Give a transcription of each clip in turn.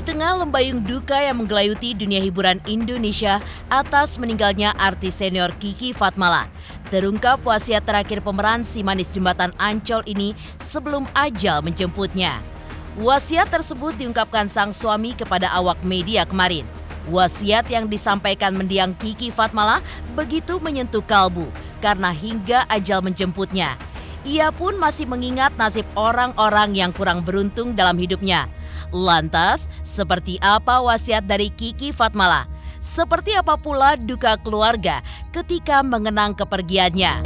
tengah lembayung duka yang menggelayuti dunia hiburan Indonesia atas meninggalnya artis senior Kiki Fatmala, terungkap wasiat terakhir pemeran si manis jembatan Ancol ini sebelum ajal menjemputnya. Wasiat tersebut diungkapkan sang suami kepada awak media kemarin. Wasiat yang disampaikan mendiang Kiki Fatmala begitu menyentuh kalbu karena hingga ajal menjemputnya. Ia pun masih mengingat nasib orang-orang yang kurang beruntung dalam hidupnya. Lantas, seperti apa wasiat dari Kiki Fatmala? Seperti apa pula duka keluarga ketika mengenang kepergiannya?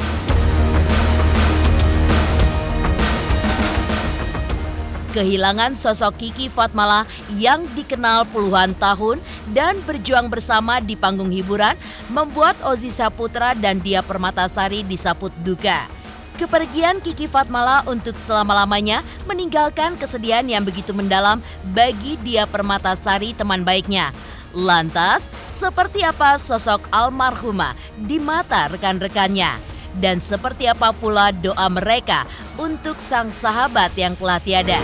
Kehilangan sosok Kiki Fatmala yang dikenal puluhan tahun dan berjuang bersama di panggung hiburan membuat Ozy Saputra dan Diah Permatasari disambut duka. Kepergian Kiki Fatmala untuk selama-lamanya meninggalkan kesedihan yang begitu mendalam bagi Diah Permatasari, teman baiknya. Lantas, seperti apa sosok almarhumah di mata rekan-rekannya? Dan seperti apa pula doa mereka untuk sang sahabat yang telah tiada?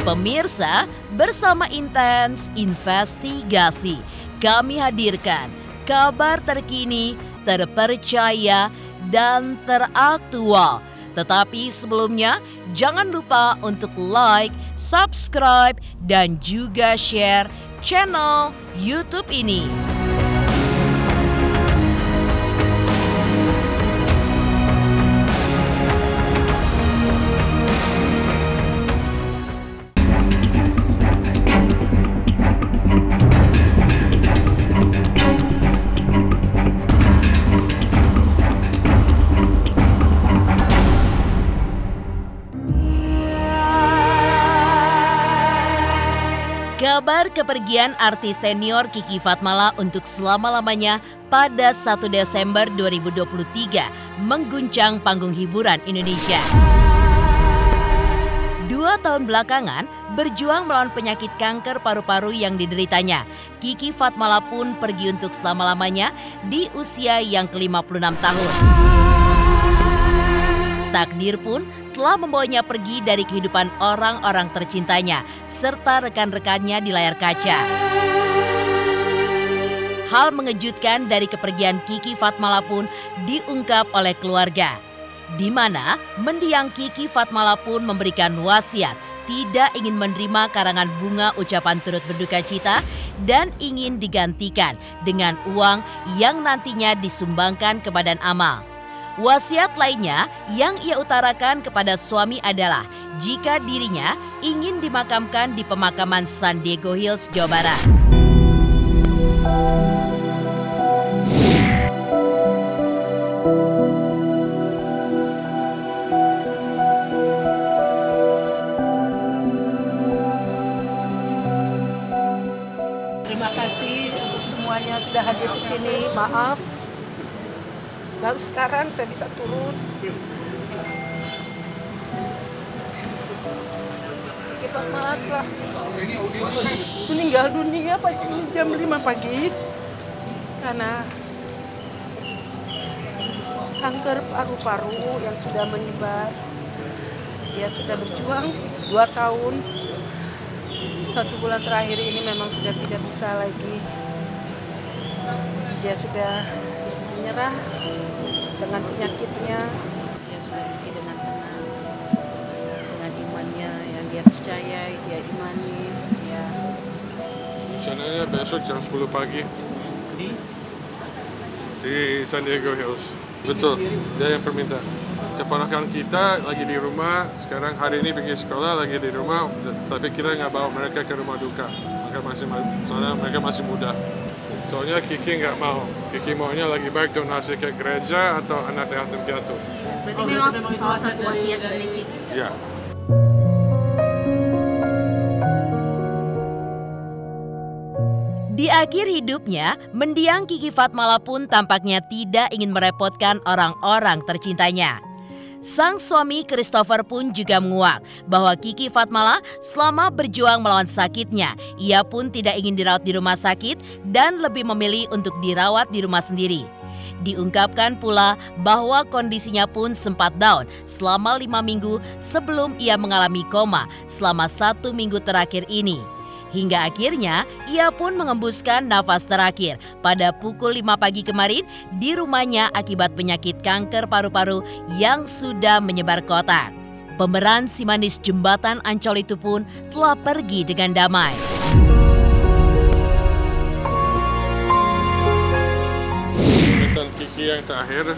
Pemirsa, bersama Intens Investigasi, kami hadirkan kabar terkini, terpercaya, dan teraktual. Tetapi sebelumnya, jangan lupa untuk like, subscribe, dan juga share channel YouTube ini. Kabar kepergian artis senior Kiki Fatmala untuk selama-lamanya pada 1 Desember 2023 mengguncang panggung hiburan Indonesia. 2 tahun belakangan berjuang melawan penyakit kanker paru-paru yang dideritanya, Kiki Fatmala pun pergi untuk selama-lamanya di usia yang ke-56 tahun. Takdir pun telah membawanya pergi dari kehidupan orang-orang tercintanya serta rekan-rekannya di layar kaca. Hal mengejutkan dari kepergian Kiki Fatmala pun diungkap oleh keluarga, di mana mendiang Kiki Fatmala pun memberikan wasiat tidak ingin menerima karangan bunga ucapan turut berduka cita dan ingin digantikan dengan uang yang nantinya disumbangkan ke badan amal. Wasiat lainnya yang ia utarakan kepada suami adalah jika dirinya ingin dimakamkan di pemakaman San Diego Hills, Jawa Barat. Terima kasih untuk semuanya sudah hadir di sini. Maaf, baru sekarang saya bisa turun. Kiki Fatmala telah meninggal dunia pagi ini jam 5 pagi karena kanker paru-paru yang sudah menyebar. Dia sudah berjuang 2 tahun. 1 bulan terakhir ini memang sudah tidak bisa lagi. Dia sudah menyerah dengan penyakitnya. Dia sudah pergi dengan tenang, dengan imannya yang dia percaya, dia imani. Dia rencananya besok jam 10 pagi di San Diego Hills. Betul, dia yang perminta. Keponakan kita lagi di rumah, sekarang hari ini pergi sekolah, lagi di rumah, tapi kita nggak bawa mereka ke rumah duka. Soalnya mereka masih muda. Soalnya Kiki nggak mau. Kiki maunya lagi baik donasi ke gereja atau anak yatim piatu. Berarti memang salah satu wasiat dari Kiki? Ya. Di akhir hidupnya, mendiang Kiki Fatmala pun tampaknya tidak ingin merepotkan orang-orang tercintanya. Sang suami Christopher pun juga menguak bahwa Kiki Fatmala selama berjuang melawan sakitnya, ia pun tidak ingin dirawat di rumah sakit dan lebih memilih untuk dirawat di rumah sendiri. Diungkapkan pula bahwa kondisinya pun sempat down selama 5 minggu sebelum ia mengalami koma selama 1 minggu terakhir ini. Hingga akhirnya ia pun mengembuskan nafas terakhir pada pukul 5 pagi kemarin di rumahnya akibat penyakit kanker paru-paru yang sudah menyebar ke otak. Pemeran si manis jembatan Ancol itu pun telah pergi dengan damai. Tentang Kiki yang terakhir,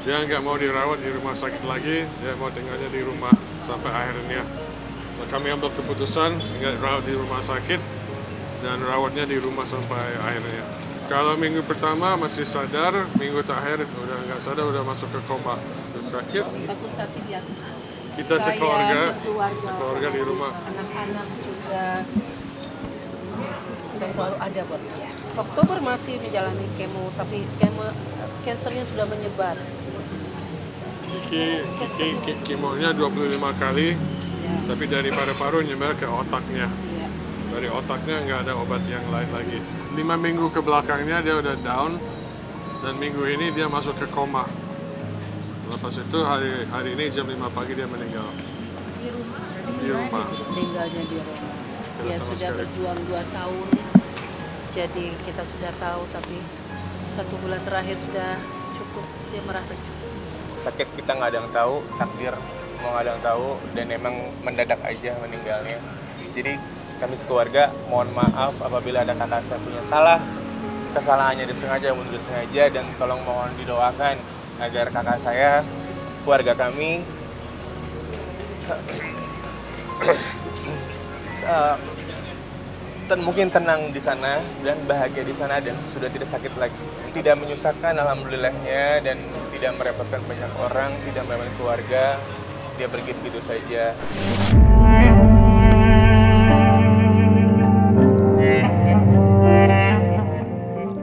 dia nggak mau dirawat di rumah sakit lagi, dia mau tinggalnya di rumah sampai akhirnya. Kami ambil keputusan nggak rawat di rumah sakit dan rawatnya di rumah sampai akhirnya. Kalau minggu pertama masih sadar, minggu terakhir udah nggak sadar, udah masuk ke koma. Terus sakit. Aku sakit ya. Kita sekeluarga di rumah. Anak-anak juga. Kita selalu ada buat dia. Oktober masih menjalani kemo, tapi kansernya sudah menyebar. Kemonya 25 kali, tapi dari paru-paru nyebar ke otaknya. Dari otaknya nggak ada obat yang lain lagi. 5 minggu ke belakangnya dia udah down, dan minggu ini dia masuk ke koma. Lepas itu hari ini jam 5 pagi dia meninggal. Di rumah. Meninggalnya di rumah. Dia sudah berjuang 2 tahun. Jadi kita sudah tahu, tapi 1 bulan terakhir sudah cukup. Dia merasa cukup. Sakit kita nggak ada yang tahu, takdir semua nggak ada yang tahu, dan emang mendadak aja meninggalnya. Jadi kami sekeluarga mohon maaf apabila ada kakak saya punya salah, kesalahannya disengaja maupun disengaja, dan tolong mohon didoakan agar kakak saya, keluarga kami mungkin tenang di sana dan bahagia di sana dan sudah tidak sakit lagi. Tidak menyusahkan alhamdulillahnya dan tidak merepotkan banyak orang, tidak merepotkan keluarga. Dia pergi begitu saja.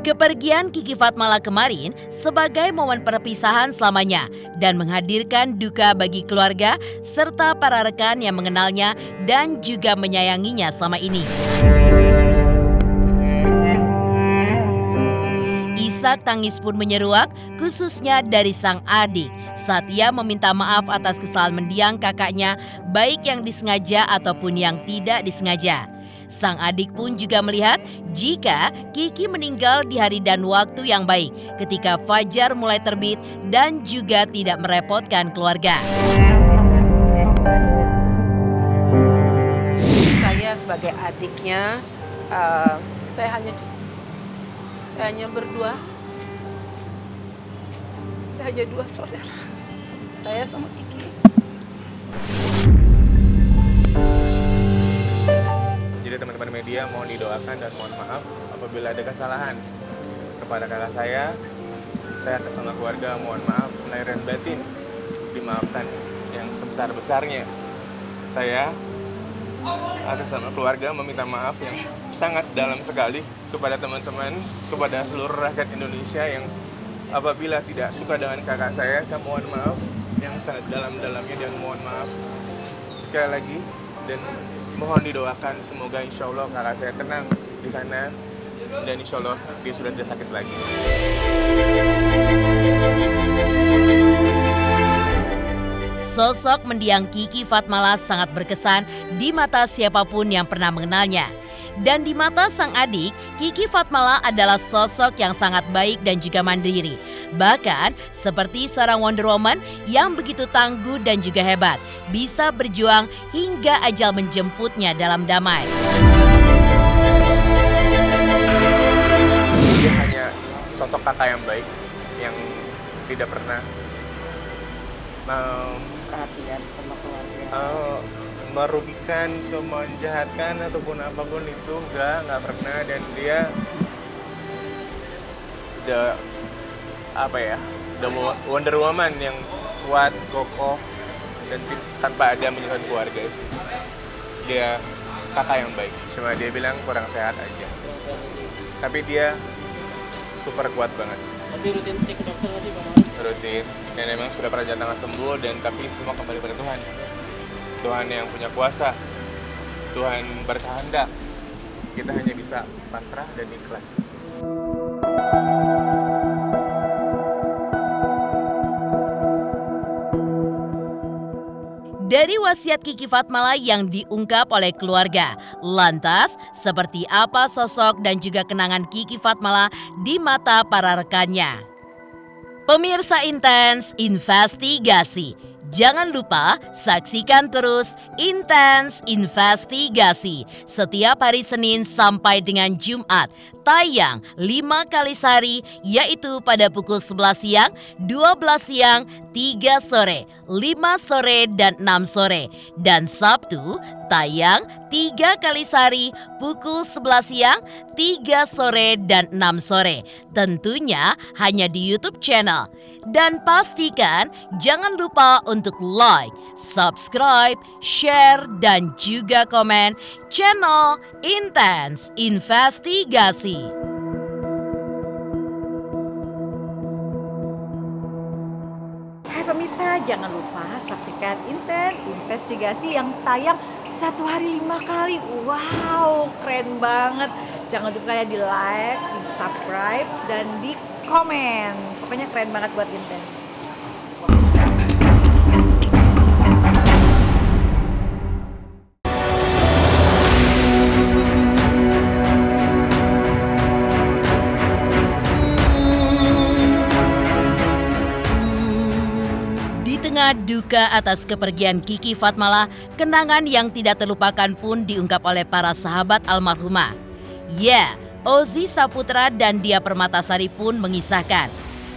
Kepergian Kiki Fatmala kemarin sebagai momen perpisahan selamanya dan menghadirkan duka bagi keluarga serta para rekan yang mengenalnya dan juga menyayanginya selama ini. Isak tangis pun menyeruak, khususnya dari sang adik saat ia meminta maaf atas kesalahan mendiang kakaknya, baik yang disengaja ataupun yang tidak disengaja. Sang adik pun juga melihat jika Kiki meninggal di hari dan waktu yang baik ketika fajar mulai terbit dan juga tidak merepotkan keluarga. Saya sebagai adiknya, saya hanya berdua. Saya hanya 2 saudara. Saya sama Kiki. Jadi teman-teman media mohon didoakan dan mohon maaf apabila ada kesalahan kepada kakak saya atas nama keluarga mohon maaf lahir dan batin, dimaafkan yang sebesar-besarnya. Saya atas nama keluarga meminta maaf yang sangat dalam sekali kepada teman-teman, kepada seluruh rakyat Indonesia yang apabila tidak suka dengan kakak saya mohon maaf yang sangat dalam-dalamnya dan mohon maaf sekali lagi, dan mohon didoakan semoga insya Allah kakak saya tenang di sana dan insya Allah dia sudah tidak sakit lagi. Sosok mendiang Kiki Fatmala sangat berkesan di mata siapapun yang pernah mengenalnya. Dan di mata sang adik, Kiki Fatmala adalah sosok yang sangat baik dan juga mandiri. Bahkan seperti seorang Wonder Woman yang begitu tangguh dan juga hebat, bisa berjuang hingga ajal menjemputnya dalam damai. Dia hanya sosok kakak yang baik, yang tidak pernah Perhatian sama keluarga. Merugikan atau menjahatkan ataupun apapun itu nggak pernah, dan dia udah Wonder Woman yang kuat, kokoh, dan tanpa ada menyusahkan keluarga sih. Dia kakak yang baik, cuma dia bilang kurang sehat aja, tapi dia super kuat banget sih. Tapi rutin cek ke dokter nggak sih Bang? Rutin, dan memang sudah pernah jatah sembuh, dan tapi semua kembali pada Tuhan. Tuhan yang punya kuasa, Tuhan berkehendak. Kita hanya bisa pasrah dan ikhlas. Dari wasiat Kiki Fatmala yang diungkap oleh keluarga, lantas seperti apa sosok dan juga kenangan Kiki Fatmala di mata para rekannya? Pemirsa Intens Investigasi, jangan lupa saksikan terus Intens Investigasi setiap hari Senin sampai dengan Jumat. Tayang 5 kali sehari, yaitu pada pukul 11 siang, 12 siang, 3 sore, 5 sore, dan 6 sore. Dan Sabtu tayang 3 kali sehari, pukul 11 siang, 3 sore, dan 6 sore. Tentunya hanya di YouTube channel. Dan pastikan jangan lupa untuk like, subscribe, share, dan juga komen channel Intens Investigasi. Hai pemirsa, jangan lupa saksikan Intens Investigasi yang tayang 1 hari 5 kali. Wow, keren banget. Jangan lupa ya di like, di subscribe, dan di komen. Pokoknya keren banget buat Intens. Di tengah duka atas kepergian Kiki Fatmala, kenangan yang tidak terlupakan pun diungkap oleh para sahabat almarhumah. Ya, Ozzy Saputra dan Dia Permatasari pun mengisahkan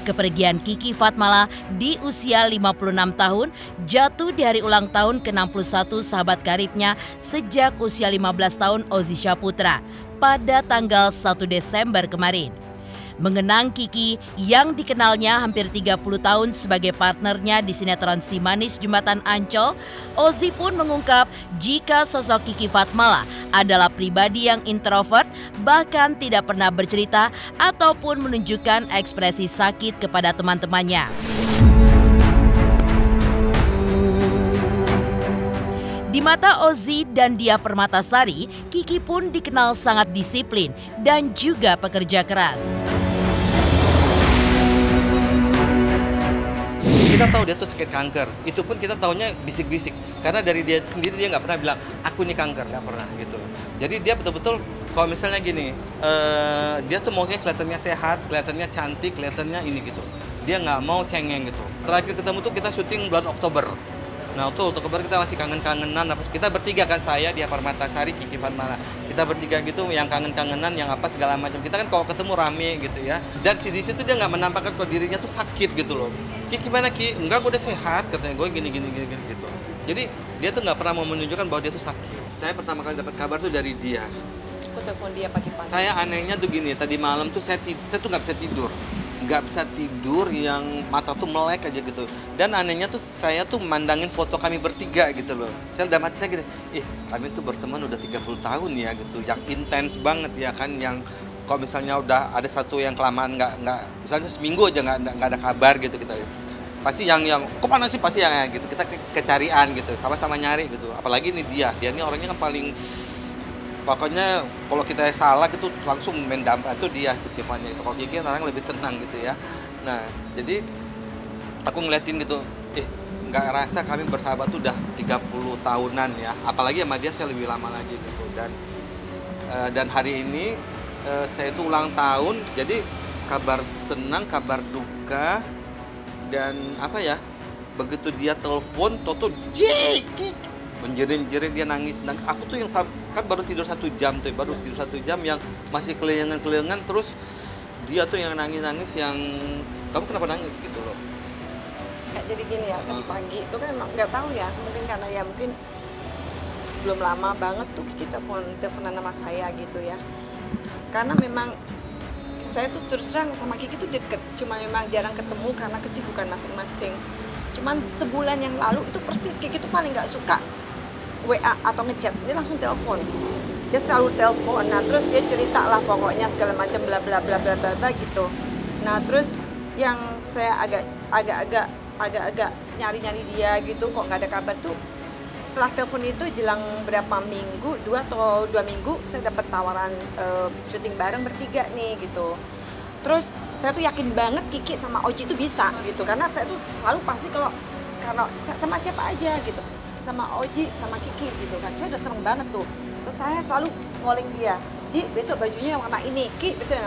kepergian Kiki Fatmala di usia 56 tahun jatuh di hari ulang tahun ke-61 sahabat karibnya sejak usia 15 tahun Ozzy Saputra pada tanggal 1 Desember kemarin. Mengenang Kiki yang dikenalnya hampir 30 tahun sebagai partnernya di sinetron Si Manis Jembatan Ancol, Ozzy pun mengungkap jika sosok Kiki Fatmala adalah pribadi yang introvert, bahkan tidak pernah bercerita ataupun menunjukkan ekspresi sakit kepada teman-temannya. Di mata Ozzy dan Dia Permatasari, Kiki pun dikenal sangat disiplin dan juga pekerja keras. Kita tahu dia tuh sakit kanker, itu pun kita tahunya bisik-bisik. Karena dari dia sendiri dia nggak pernah bilang, aku ini kanker, nggak pernah gitu. Jadi dia betul-betul, kalau misalnya gini, dia tuh maunya kelihatannya sehat, kelihatannya cantik, kelihatannya ini gitu. Dia nggak mau cengeng gitu. Terakhir ketemu tuh kita syuting bulan Oktober. Nah tuh Oktober kita masih kangen-kangenan, kita bertiga kan, saya, Dia Permatasari, Kiki Fatmala. Kita bertiga gitu yang kangen-kangenan, yang apa segala macam. Kita kan kalau ketemu rame gitu ya. Dan di situ dia nggak menampakkan kalau dirinya tuh sakit gitu loh. Ki gimana Ki? Enggak, gue udah sehat katanya, gue gini gitu. Jadi dia tuh nggak pernah mau menunjukkan bahwa dia tuh sakit. Saya pertama kali dapat kabar tuh dari dia. Aku telepon dia pagi-pagi. Saya anehnya tuh gini, tadi malam tuh saya tuh nggak bisa tidur. Nggak bisa tidur, yang mata tuh melek aja gitu. Dan anehnya tuh saya tuh mandangin foto kami bertiga gitu loh. Saya dalam hati saya gitu, kami tuh berteman udah 30 tahun ya gitu, yang intens banget ya kan, yang kalau misalnya udah ada satu yang kelamaan nggak misalnya seminggu aja nggak ada kabar gitu kita, pasti yang kemana sih, pasti yang gitu, kita kecarian gitu, sama-sama nyari gitu. Apalagi ini dia ini orangnya kan paling, pokoknya kalau kita salah gitu langsung main dampar, itu dia itu sifatnya itu. Kalau Kiki orang lebih tenang gitu ya. Nah jadi aku ngeliatin gitu, nggak rasa kami bersahabat tuh udah 30 tahunan ya. Apalagi sama dia saya lebih lama lagi gitu. Dan hari ini saya itu ulang tahun, jadi kabar senang, kabar duka, dan apa ya, begitu dia telepon, Toto menjerit-jerit, dia nangis. Aku tuh yang kan baru tidur 1 jam tuh, yang masih keliengan-keliengan, terus dia tuh yang nangis-nangis, yang kamu kenapa nangis gitu loh. Kayak jadi gini ya, tadi pagi itu kan emang nggak tahu ya, mungkin karena ya mungkin belum lama banget tuh kita teleponan sama saya gitu ya. Karena memang saya tuh terus terang sama Kiki tuh deket, cuma memang jarang ketemu karena kesibukan masing-masing. Cuman sebulan yang lalu itu persis Kiki tuh paling nggak suka WA atau ngechat, dia langsung telepon. Dia selalu telepon. Nah terus dia cerita lah pokoknya segala macam bla bla bla bla bla gitu. Nah terus yang saya agak nyari-nyari dia gitu, kok nggak ada kabar tuh. Setelah telepon itu jelang berapa minggu, 2 atau 2 minggu, saya dapat tawaran syuting bareng bertiga nih gitu. Terus saya tuh yakin banget Kiki sama Oji itu bisa gitu, karena saya tuh selalu pasti kalau sama siapa aja gitu, sama Oji sama Kiki gitu kan. Saya udah seneng banget tuh. Terus saya selalu calling dia, Ji besok bajunya yang warna ini, Ki besok.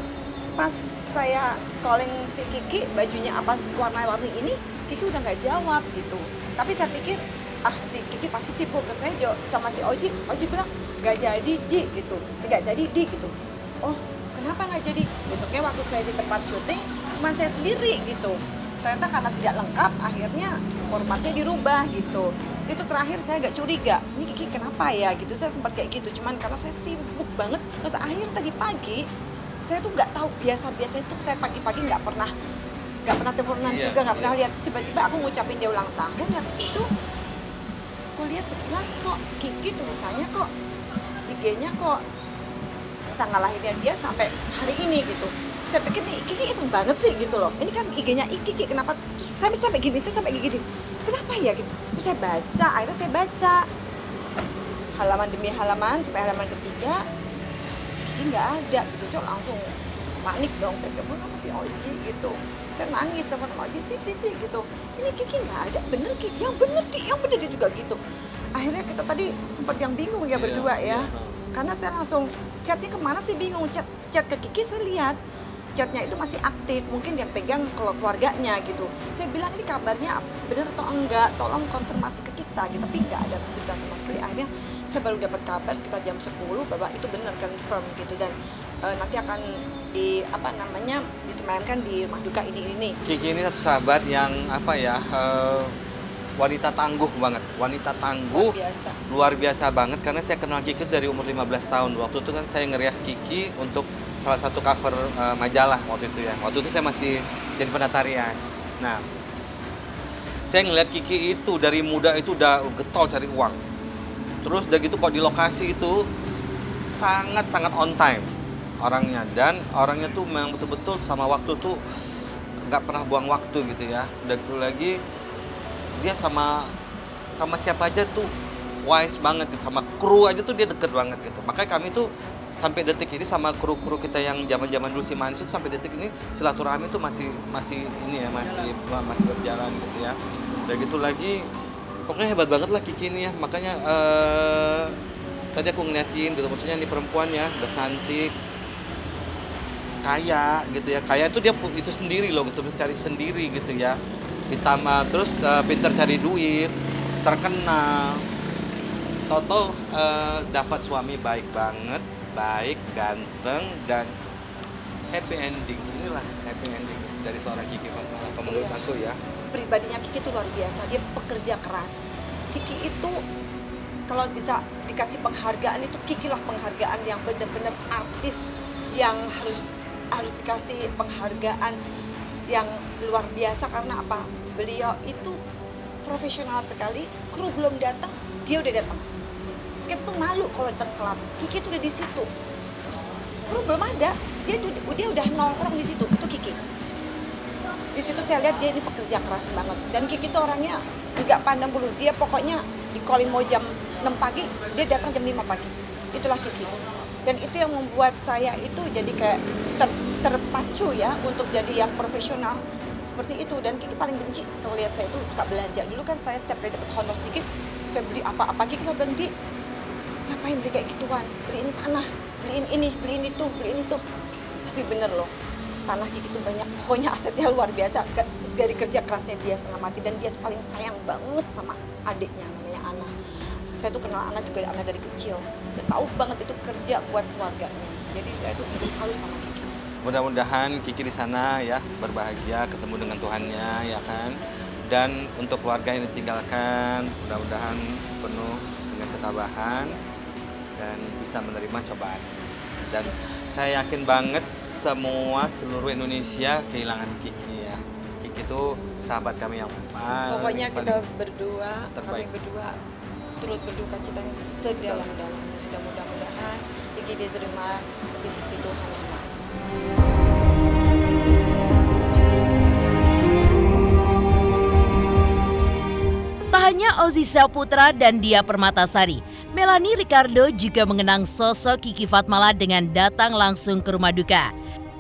Pas saya calling si Kiki bajunya apa warna-warni ini, Kiki udah nggak jawab gitu. Tapi saya pikir si Kiki pasti sibuk. Terus saya jawab sama si Oji bilang nggak jadi Ji gitu, nggak jadi Di gitu. Oh kenapa nggak jadi? Besoknya waktu saya di tempat syuting cuman saya sendiri gitu. Ternyata karena tidak lengkap akhirnya formatnya dirubah gitu. Itu terakhir saya agak curiga, ini Kiki kenapa ya gitu. Saya sempat kayak gitu, cuman karena saya sibuk banget. Terus akhir tadi pagi saya tuh nggak tahu, biasa itu saya pagi-pagi nggak pernah teleponan juga, nggak pernah lihat. Tiba-tiba aku ngucapin dia ulang tahun, habis itu aku lihat sekilas kok Kiki tulisannya kok IG-nya kok tanggal lahirnya dia sampai hari ini gitu. Saya pikir nih Kiki iseng banget sih gitu loh. Ini kan IG-nya Kiki, kenapa? Terus saya sampai gini, kenapa ya gitu? Terus saya baca, akhirnya saya baca halaman demi halaman sampai halaman ketiga Kiki nggak ada gitu. Saya langsung panik dong, saya telepon sama si Oji gitu. Saya nangis telepon sama Oji, Cici gitu. Ini Kiki nggak ada, bener Kiki, yang bener dia juga gitu. Akhirnya kita tadi sempat yang bingung ya berdua ya. Karena saya langsung chatnya kemana sih bingung, chat ke Kiki saya lihat chatnya itu masih aktif, mungkin dia pegang keluarganya gitu. Saya bilang ini kabarnya benar atau enggak, tolong konfirmasi ke kita gitu. Tapi nggak ada berita sama sekali. Akhirnya saya baru dapat kabar sekitar jam 10 bahwa itu benar confirm gitu, dan nanti akan disemayamkan di rumah duka ini. Kiki ini satu sahabat yang wanita tangguh banget, luar biasa banget, karena saya kenal Kiki dari umur 15 tahun. Waktu itu kan saya ngerias Kiki untuk salah satu cover majalah waktu itu ya. Waktu itu saya masih jadi penata rias. Nah, saya ngeliat Kiki itu dari muda itu udah getol cari uang. Terus udah gitu kok di lokasi itu sangat-sangat on time orangnya, dan orangnya tuh memang betul-betul sama waktu tuh nggak pernah buang waktu gitu ya. Udah gitu lagi dia sama siapa aja tuh wise banget gitu, sama kru aja tuh dia deket banget gitu. Makanya kami tuh sampai detik ini sama kru-kru kita yang zaman-zaman dulu si Manis itu sampai detik ini silaturahmi tuh masih berjalan gitu ya. Udah gitu lagi pokoknya hebat banget lah Kiki ini ya. Makanya tadi aku ngeliatin gitu, maksudnya ini perempuan ya udah cantik, kaya gitu ya. Kaya itu dia itu sendiri loh gitu, cari sendiri gitu ya. Ditambah terus pintar cari duit, terkenal. Toto dapat suami baik banget, baik, ganteng, dan happy ending. Inilah happy ending dari seorang Kiki Fatmala menurut aku ya. Pribadinya Kiki itu luar biasa, dia pekerja keras. Kiki itu kalau bisa dikasih penghargaan itu Kiki lah penghargaan yang benar-benar artis yang harus dikasih penghargaan yang luar biasa. Karena apa? Beliau itu profesional sekali. Kru belum datang, dia udah datang. Kita tuh malu kalau datang telat. Kiki tuh udah di situ. Kru belum ada, dia udah nongkrong di situ. Itu Kiki. Di situ saya lihat dia ini pekerja keras banget. Dan Kiki tuh orangnya nggak pandang bulu. Dia pokoknya di-callin mau jam 6 pagi, dia datang jam 5 pagi. Itulah Kiki. Dan itu yang membuat saya itu jadi kayak terpacu ya untuk jadi yang profesional seperti itu. Dan Kiki paling benci kalau lihat saya itu suka belanja. Dulu kan saya setiap kali dapat honor sedikit, saya beli apa-apa. Kiki saya bilang, Di, ngapain beli kayak gituan? Beliin tanah, beliin ini, beliin itu. Tapi bener loh, tanah Kiki itu banyak, pokoknya asetnya luar biasa. Dari kerja kerasnya dia setengah mati, dan dia tuh paling sayang banget sama adiknya namanya Ana. Saya tuh kenal Ana juga, Ana dari kecil. Dia tahu banget itu kerja buat keluarganya. Jadi saya tuh selalu sama Kiki. Mudah-mudahan Kiki di sana ya berbahagia, ketemu dengan Tuhannya ya kan. Dan untuk keluarga yang ditinggalkan, mudah-mudahan penuh dengan ketabahan dan bisa menerima cobaan. Dan saya yakin banget seluruh Indonesia kehilangan Kiki ya. Kiki itu sahabat kami yang pokoknya kita berdua, terbaik. kami berdua turut berduka cita yang sedalam-dalamnya. Dan mudah-mudahan Kiki diterima di sisi Tuhan yang Maha Esa. Tak hanya Ozi Saputra dan Dia Permatasari, Melanie Ricardo juga mengenang sosok Kiki Fatmala dengan datang langsung ke rumah duka.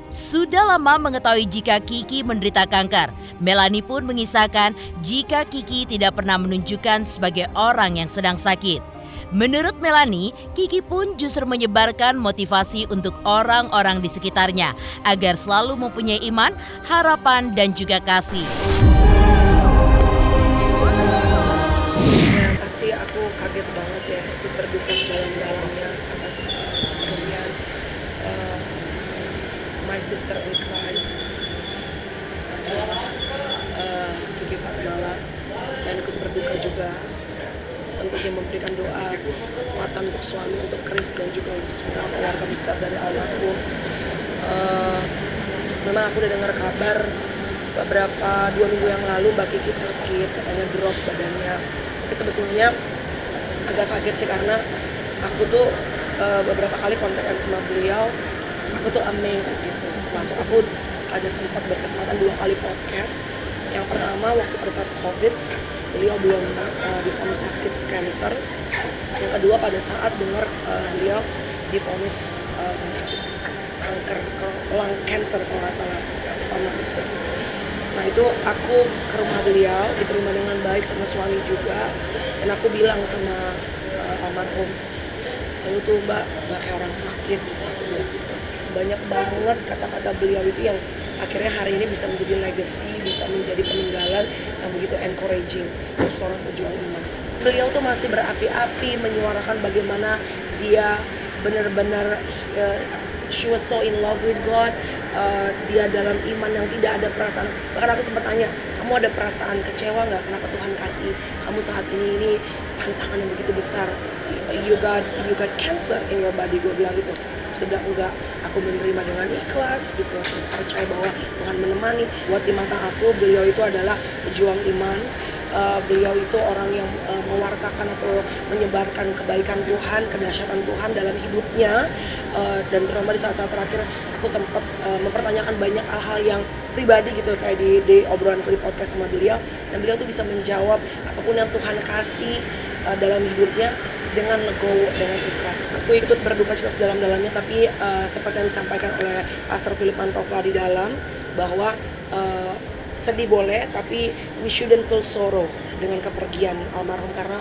Sudah lama mengetahui jika Kiki menderita kanker, Melanie pun mengisahkan jika Kiki tidak pernah menunjukkan sebagai orang yang sedang sakit. Menurut Melanie, Kiki pun justru menyebarkan motivasi untuk orang-orang di sekitarnya agar selalu mempunyai iman, harapan, dan juga kasih. Ya, pasti aku kaget banget ya, ikut berduka sedalam-dalamnya atas pergian my sister in Christ, Kiki Fatmala, dan ikut berduka juga. Tentunya memberikan doa kekuatan untuk suami, untuk Chris, dan juga untuk semua keluarga besar dari almarhum. Memang aku udah dengar kabar beberapa 2 minggu yang lalu Mbak Kiki sakit, katanya drop badannya. Tapi sebetulnya agak kaget sih karena aku tuh beberapa kali kontakan sama beliau, aku tuh amazed gitu. Termasuk aku ada sempat berkesempatan 2 kali podcast. Yang pertama waktu pada saat COVID, beliau belum divonis sakit kanker. Yang kedua pada saat dengar beliau divonis kanker lung cancer kalau nggak salah, Nah itu aku ke rumah beliau, diterima dengan baik sama suami juga, dan aku bilang sama almarhum, lalu tuh mbak kayak orang sakit gitu, aku bilang gitu. Banyak banget kata-kata beliau itu yang akhirnya hari ini bisa menjadi legacy, bisa menjadi peninggalan yang begitu encouraging untuk seorang pejuang iman. Beliau tuh masih berapi-api menyuarakan bagaimana dia benar-benar she was so in love with God. Dia dalam iman yang tidak ada perasaan. Bahkan aku sempat tanya, kamu ada perasaan kecewa nggak? Kenapa Tuhan kasih kamu saat ini tantangan yang begitu besar? You got cancer in your body, gue bilang gitu. Terus dia bilang enggak, aku menerima dengan ikhlas gitu, terus percaya bahwa Tuhan menemani. Buat di mata aku, beliau itu adalah pejuang iman. Beliau itu orang yang mewartakan atau menyebarkan kebaikan Tuhan, kedahsyatan Tuhan dalam hidupnya. Dan terutama di saat-saat terakhir aku sempat mempertanyakan banyak hal-hal yang pribadi gitu, kayak di obrolanku di podcast sama beliau. Dan beliau tuh bisa menjawab apapun yang Tuhan kasih dalam hidupnya dengan legowo, dengan ikhlas. Aku ikut berduka cita sedalam-dalamnya, tapi seperti yang disampaikan oleh Pastor Philip Mantova di dalam, bahwa sedih boleh, tapi we shouldn't feel sorrow dengan kepergian almarhum, karena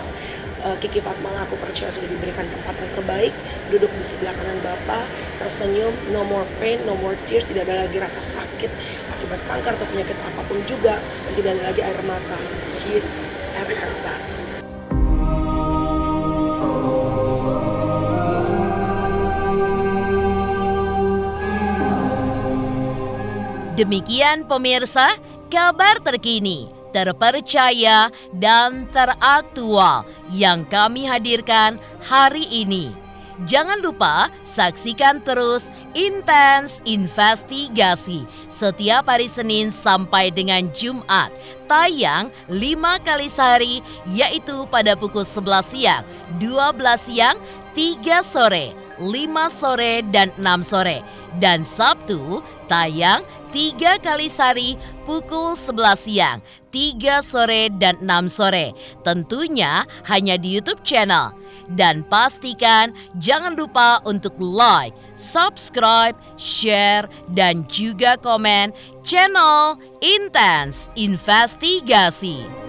Kiki Fatmala aku percaya sudah diberikan tempat yang terbaik, duduk di sebelah kanan Bapa, tersenyum, no more pain, no more tears, tidak ada lagi rasa sakit akibat kanker atau penyakit apapun juga, dan tidak ada lagi air mata. She's at her best. Demikian pemirsa, kabar terkini, terpercaya, dan teraktual yang kami hadirkan hari ini. Jangan lupa saksikan terus Intens Investigasi setiap hari Senin sampai dengan Jumat. Tayang 5 kali sehari, yaitu pada pukul 11 siang, 12 siang, 3 sore, 5 sore, dan 6 sore. Dan Sabtu tayang 3 kali sehari pukul 11 siang, 3 sore, dan 6 sore. Tentunya hanya di YouTube channel. Dan pastikan jangan lupa untuk like, subscribe, share, dan juga komen channel Intens Investigasi.